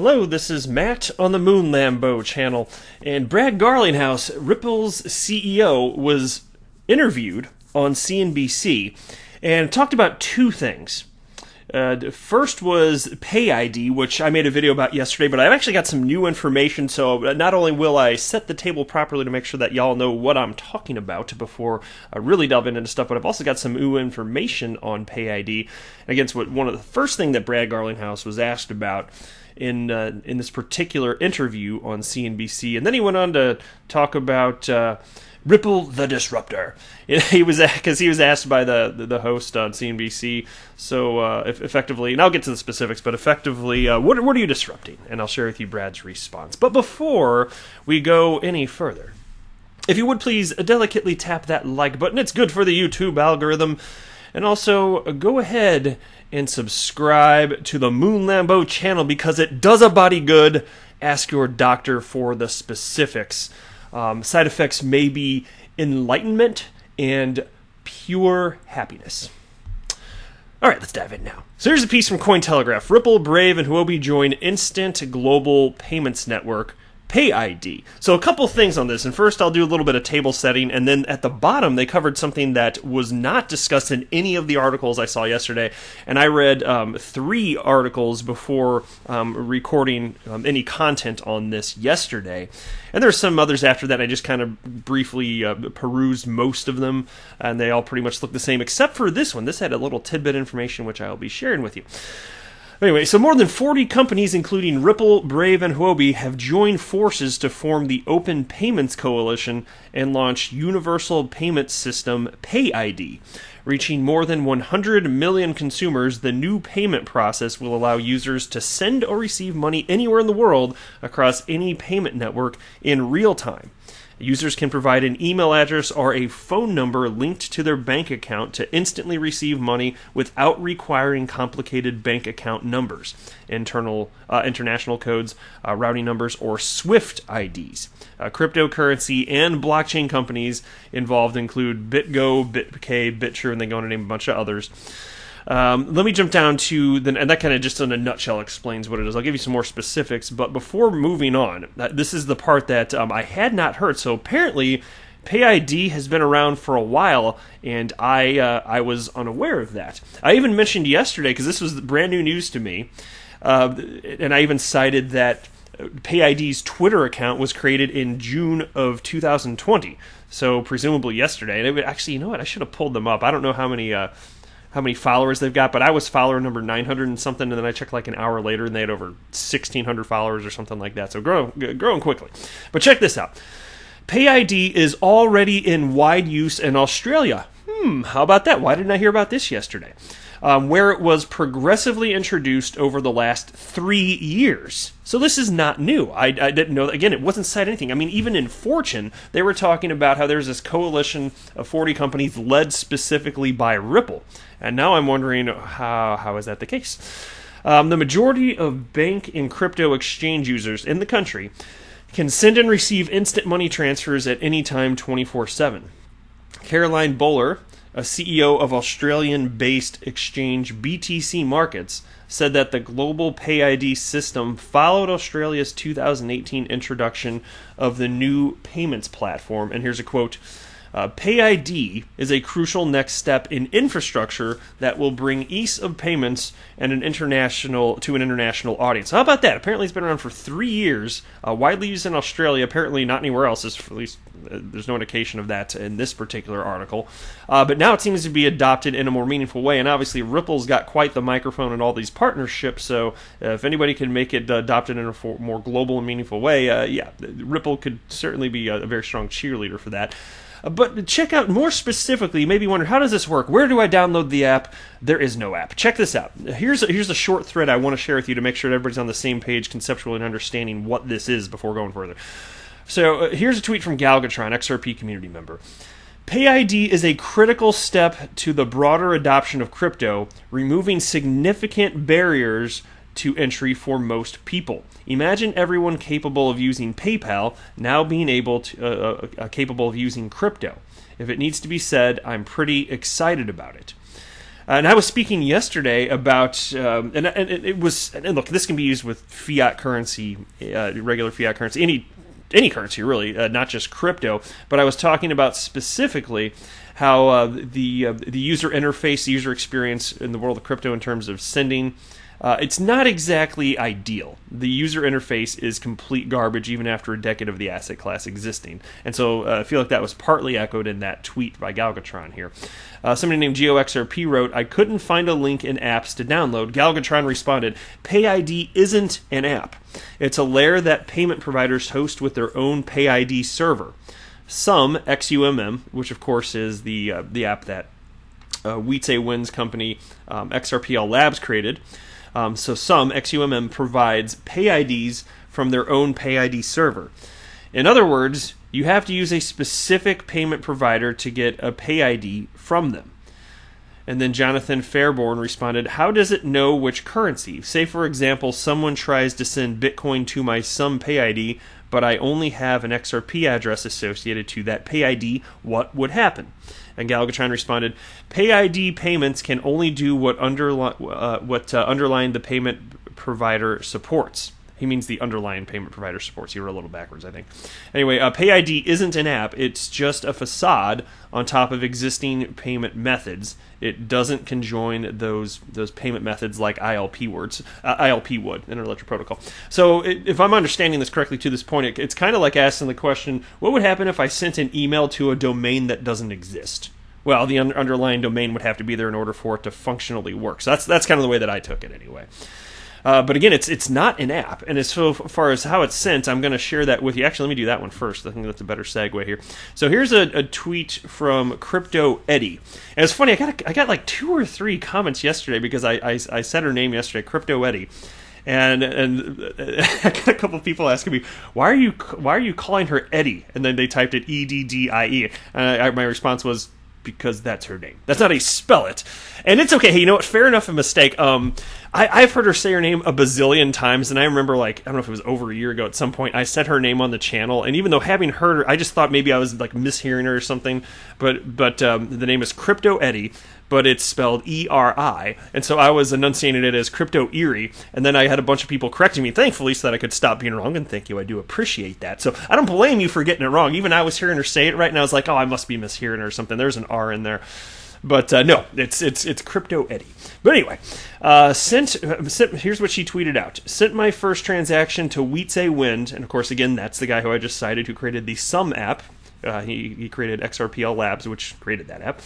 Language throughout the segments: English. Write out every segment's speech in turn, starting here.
Hello, this is Matt on the Moon Lambo channel, and Brad Garlinghouse, Ripple's CEO, was interviewed on CNBC and talked about two things. First was PayID, which I made a video about yesterday, but I've actually got some new information, so not only will I set the table properly to make sure that y'all know what I'm talking about before I really delve into stuff, but I've also got some new information on PayID against one of the first thing that Brad Garlinghouse was asked about in this particular interview on CNBC, and then he went on to talk about Ripple the Disruptor. He was asked by the host on CNBC. So effectively, and I'll get to the specifics, but effectively, what are you disrupting? And I'll share with you Brad's response. But before we go any further, if you would please delicately tap that like button. It's good for the YouTube algorithm. And also, go ahead and subscribe to the Moon Lambo channel because it does a body good. Ask your doctor for the specifics. Side effects may be enlightenment and pure happiness. All right, let's dive in now. So here's a piece from Cointelegraph. Ripple, Brave, and Huobi join Instant Global Payments Network, PayID. So a couple things on this, and first I'll do a little bit of table setting, and then at the bottom they covered something that was not discussed in any of the articles I saw yesterday, and I read 3 articles before recording any content on this yesterday, and there's some others after that. I just kind of briefly perused most of them, and they all pretty much look the same, except for this one. This had a little tidbit information which I'll be sharing with you. Anyway, so more than 40 companies, including Ripple, Brave, and Huobi, have joined forces to form the Open Payments Coalition and launch Universal Payment System PayID. Reaching more than 100 million consumers, the new payment process will allow users to send or receive money anywhere in the world across any payment network in real time. Users can provide an email address or a phone number linked to their bank account to instantly receive money without requiring complicated bank account numbers, international codes, routing numbers, or SWIFT IDs. Cryptocurrency and blockchain companies involved include BitGo, BitPay, BitSure, and they go on to name a bunch of others. Let me jump down to, and that kind of just in a nutshell explains what it is. I'll give you some more specifics, but before moving on, this is the part that I had not heard. So apparently, PayID has been around for a while, and I was unaware of that. I even mentioned yesterday, because this was brand new news to me, and I even cited that PayID's Twitter account was created in June of 2020, so presumably yesterday. And actually, you know what? I should have pulled them up. I don't know how many followers they've got, but I was follower number 900 and something, and then I checked like an hour later, and they had over 1,600 followers or something like that, so growing quickly. But check this out. PayID is already in wide use in Australia. How about that? Why didn't I hear about this yesterday? Where it was progressively introduced over the last 3 years. So this is not new. I didn't know. Again, it wasn't cited anything. I mean, even in Fortune, they were talking about how there's this coalition of 40 companies led specifically by Ripple. And now I'm wondering, how is that the case? The majority of bank and crypto exchange users in the country can send and receive instant money transfers at any time 24/7. Caroline Bowler, a CEO of Australian-based exchange BTC Markets, said that the global PayID system followed Australia's 2018 introduction of the new payments platform. And here's a quote. PayID is a crucial next step in infrastructure that will bring ease of payments and an international audience. How about that? Apparently it's been around for 3 years, widely used in Australia, apparently not anywhere else, at least there's no indication of that in this particular article. But now it seems to be adopted in a more meaningful way, and obviously Ripple's got quite the microphone in all these partnerships, so if anybody can make it adopted in a more global and meaningful way, Ripple could certainly be a very strong cheerleader for that. But check out more specifically, you may be wondering, how does this work? Where do I download the app? There is no app. Check this out. Here's a short thread I want to share with you to make sure that everybody's on the same page conceptually and understanding what this is before going further. So here's a tweet from Galgatron, XRP community member. PayID is a critical step to the broader adoption of crypto, removing significant barriers to entry for most people. Imagine everyone capable of using PayPal now being capable of using crypto. If it needs to be said, I'm pretty excited about it. And I was speaking yesterday about, and look, this can be used with fiat currency, regular fiat currency, any currency really, not just crypto. But I was talking about specifically how the user interface, the user experience in the world of crypto in terms of sending, it's not exactly ideal. The user interface is complete garbage even after a decade of the asset class existing. And so I feel like that was partly echoed in that tweet by Galgatron here. Somebody named GeoXRP wrote, I couldn't find a link in apps to download. Galgatron responded, PayID isn't an app. It's a layer that payment providers host with their own PayID server. Some, XUMM, which of course is the app that Wietse Wynn's company, XRPL Labs, created. So some, XUMM, provides PayIDs from their own PayID server. In other words, you have to use a specific payment provider to get a PayID from them. And then Jonathan Fairborn responded, how does it know which currency? Say, for example, someone tries to send Bitcoin to my Sum PayID, but I only have an XRP address associated to that PayID. What would happen? And Galgatron responded, PayID payments can only do what underlying the payment provider supports. He means the underlying payment provider supports. He wrote a little backwards, I think. Anyway, PayID isn't an app. It's just a facade on top of existing payment methods. It doesn't conjoin those payment methods like ILP would, Interlectual Protocol. So if I'm understanding this correctly to this point, it's kind of like asking the question, what would happen if I sent an email to a domain that doesn't exist? Well, the underlying domain would have to be there in order for it to functionally work. So that's kind of the way that I took it anyway. But again, it's not an app, and as far as how it's sent, I'm going to share that with you. Actually, let me do that one first. I think that's a better segue here. So here's a tweet from Crypto Eddie, and it's funny. I got like 2 or 3 comments yesterday because I said her name yesterday, Crypto Eddie, and I got a couple of people asking me why are you calling her Eddie, and then they typed it EDDIE, and my response was, because that's her name. That's not how you spell it. And it's okay. Hey, you know what? Fair enough, a mistake. I've heard her say her name a bazillion times, and I remember, like, I don't know if it was over a year ago at some point, I said her name on the channel, and even though having heard her, I just thought maybe I was, like, mishearing her or something, but the name is Crypto Eddie, but it's spelled E-R-I, and so I was enunciating it as Crypto Erie, and then I had a bunch of people correcting me, thankfully, so that I could stop being wrong, and thank you, I do appreciate that. So I don't blame you for getting it wrong. Even I was hearing her say it right, and I was like, oh, I must be mishearing her or something. There's an R in there. But no, it's Crypto Eddie. But anyway, here's what she tweeted out. Sent my first transaction to Wietse Wynn, and of course, again, that's the guy who I just cited who created the Sum app. He created XRPL Labs, which created that app.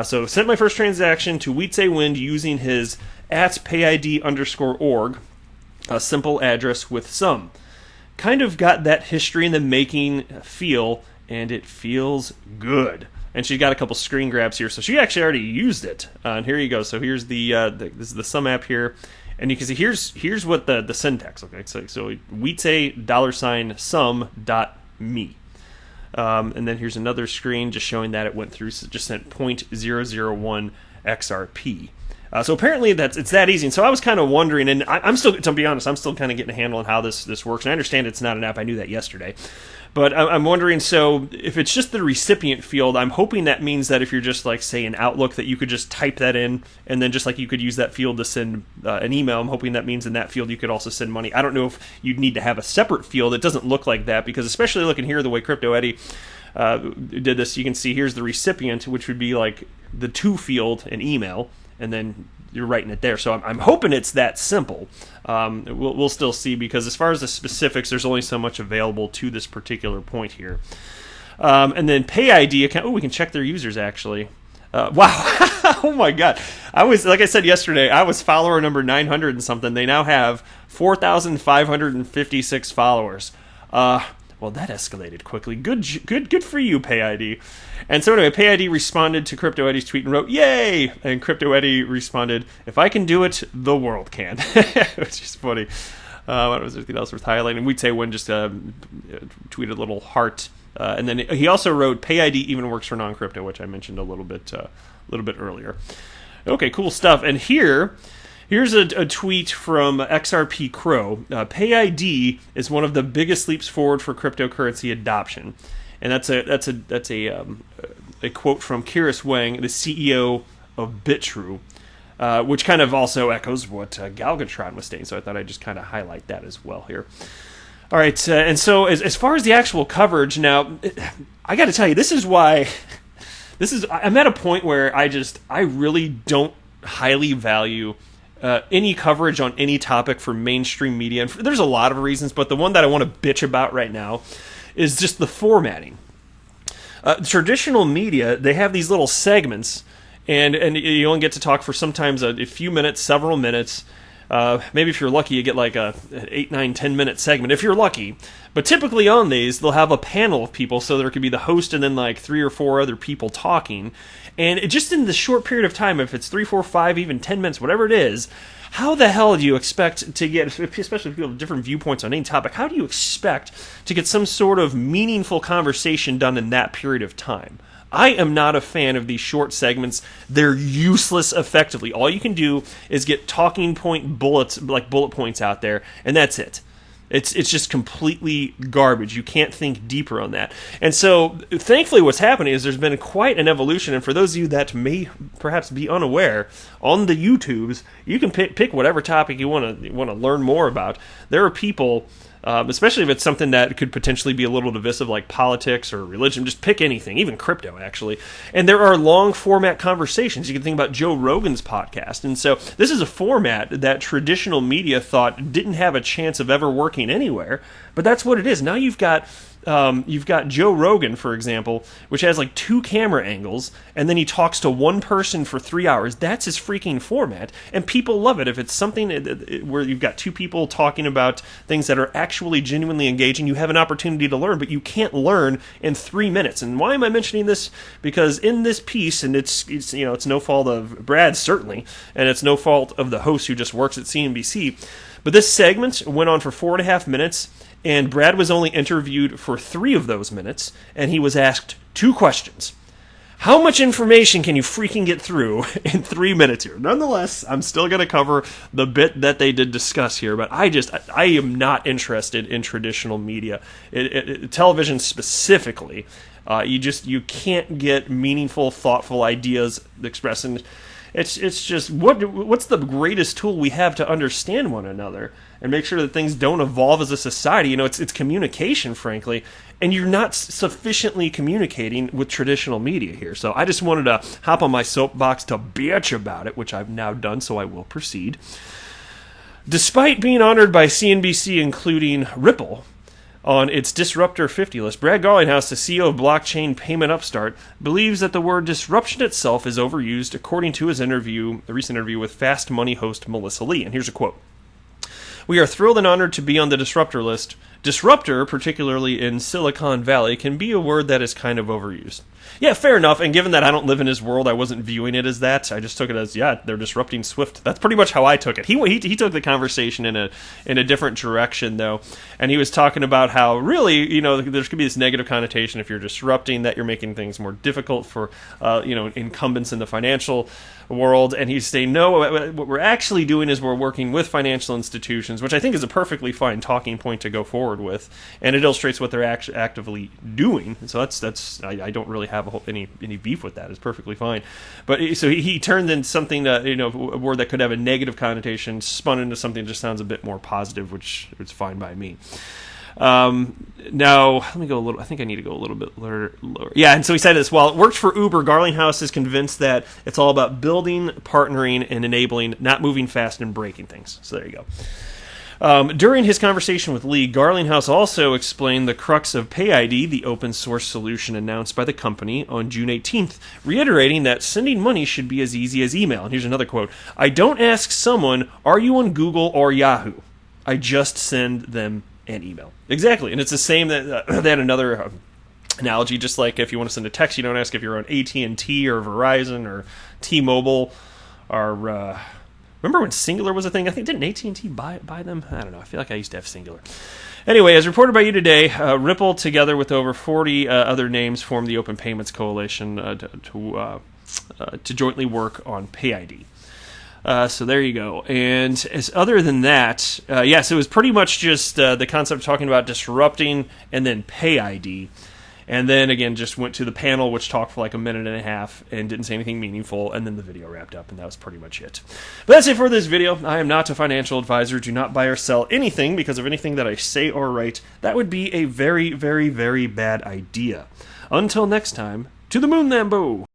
So sent my first transaction to Wietse Wynn using his @payid_org, a simple address with Sum. Kind of got that history in the making feel, and it feels good. And she's got a couple screen grabs here, so she actually already used it. And here you go. So here's this is the Sum app here, and you can see here's what the syntax looks like. So Wietse $sum.me. And then here's another screen just showing that it went through, so just sent 0.001 XRP. So apparently it's that easy. And so I was kind of wondering, and I'm still, to be honest, I'm still kind of getting a handle on how this works. And I understand it's not an app. I knew that yesterday. But I'm wondering, so if it's just the recipient field, I'm hoping that means that if you're just like, say, in Outlook, that you could just type that in, and then just like you could use that field to send an email, I'm hoping that means in that field you could also send money. I don't know if you'd need to have a separate field. It doesn't look like that, because especially looking here, the way Crypto Eddie did this, you can see here's the recipient, which would be like the to field, an email, and then you're writing it there. So I'm hoping it's that simple. We'll still see, because as far as the specifics, there's only so much available to this particular point here. And then PayID account. Oh, we can check their users actually. Wow. Oh my God. Like I said yesterday, I was follower number 900 and something. They now have 4,556 followers. Well, that escalated quickly. Good for you, PayID. And so anyway, PayID responded to Crypto Eddie's tweet and wrote, "Yay!" And Crypto Eddie responded, "If I can do it, the world can," which is funny. What was anything else worth highlighting? Wietse Wynn just tweeted a little heart, and then he also wrote, "PayID even works for non-crypto," which I mentioned a little bit earlier. Okay, cool stuff. And here's a tweet from XRP Crow. PayID is one of the biggest leaps forward for cryptocurrency adoption, and that's a quote from Kiris Wang, the CEO of BitTrue. which kind of also echoes what Galgatron was saying. So I thought I'd just kind of highlight that as well here. All right, and so as far as the actual coverage, now, I got to tell you, this is why... I'm at a point where I really don't highly value any coverage on any topic for mainstream media. And there's a lot of reasons, but the one that I want to bitch about right now is just the formatting. Traditional media, they have these little segments, and you only get to talk for sometimes a few minutes, several minutes. Maybe if you're lucky, you get like an 8, 9, 10-minute segment, if you're lucky. But typically on these, they'll have a panel of people, so there could be the host and then like 3 or 4 other people talking. And just in the short period of time, if it's 3, 4, 5, even 10 minutes, whatever it is, how the hell do you expect to get, especially if people have different viewpoints on any topic, how do you expect to get some sort of meaningful conversation done in that period of time? I am not a fan of these short segments. They're useless effectively. All you can do is get talking point bullets, like bullet points out there, and that's it. It's just completely garbage. You can't think deeper on that. And so, thankfully, what's happening is there's been quite an evolution. And for those of you that may perhaps be unaware, on the YouTubes, you can pick whatever topic you want to learn more about. There are people, especially if it's something that could potentially be a little divisive, like politics or religion. Just pick anything, even crypto, actually. And there are long format conversations. You can think about Joe Rogan's podcast. And so this is a format that traditional media thought didn't have a chance of ever working anywhere. But that's what it is. Now you've got Joe Rogan, for example, which has like 2 camera angles, and then he talks to one person for 3 hours. That's his freaking format, and people love it. If it's something where you've got 2 people talking about things that are actually genuinely engaging, you have an opportunity to learn, but you can't learn in 3 minutes. And why am I mentioning this? Because in this piece, and it's no fault of Brad, certainly, and it's no fault of the host who just works at CNBC, but this segment went on for 4.5 minutes, and Brad was only interviewed for 3 of those minutes, and he was asked 2 questions. How much information can you freaking get through in 3 minutes here? Nonetheless, I'm still going to cover the bit that they did discuss here, but I am not interested in traditional media. Television specifically, you can't get meaningful, thoughtful ideas expressed. And it's just, what's the greatest tool we have to understand one another and make sure that things don't evolve as a society? It's communication, frankly, and you're not sufficiently communicating with traditional media here. So I just wanted to hop on my soapbox to bitch about it, which I've now done, so I will proceed. Despite being honored by CNBC, including Ripple, on its Disruptor 50 list, Brad Garlinghouse, the CEO of blockchain payment upstart, believes that the word disruption itself is overused, according to his recent interview with Fast Money host Melissa Lee. And here's a quote. "We are thrilled and honored to be on the Disruptor list. Disruptor, particularly in Silicon Valley, can be a word that is kind of overused." Yeah, fair enough, and given that I don't live in his world, I wasn't viewing it as that. I just took it as, they're disrupting Swift. That's pretty much how I took it. He took the conversation in a different direction, though, and he was talking about how, really, there's could be this negative connotation if you're disrupting, that you're making things more difficult for, incumbents in the financial world, and he's saying, no, what we're actually doing is we're working with financial institutions, which I think is a perfectly fine talking point to go forward with, and it illustrates what they're actively doing. So that's I don't really have any beef with that. It's perfectly fine. But so he turned in something that, a word that could have a negative connotation, spun into something that just sounds a bit more positive, which is fine by me. Now, let me go a little, I think I need to go a little bit lower. Yeah, and so he said this, while it worked for Uber, Garlinghouse is convinced that it's all about building, partnering, and enabling, not moving fast and breaking things. So there you go. During his conversation with Lee, Garlinghouse also explained the crux of PayID, the open source solution announced by the company on June 18th, reiterating that sending money should be as easy as email. And here's another quote. "I don't ask someone, are you on Google or Yahoo? I just send them an email." Exactly, and it's the same that they had another analogy, just like if you want to send a text, you don't ask if you're on AT&T or Verizon or T-Mobile or... remember when Singular was a thing? I think, didn't AT&T buy them? I don't know. I feel like I used to have Singular. Anyway, as reported by you today, Ripple, together with over 40 other names, formed the Open Payments Coalition to jointly work on PayID. So there you go. And as other than that, so it was pretty much just the concept of talking about disrupting and then PayID. And then, again, just went to the panel, which talked for like a minute and a half and didn't say anything meaningful, and then the video wrapped up, and that was pretty much it. But that's it for this video. I am not a financial advisor. Do not buy or sell anything because of anything that I say or write. That would be a very, very, very bad idea. Until next time, to the moon, Lambo!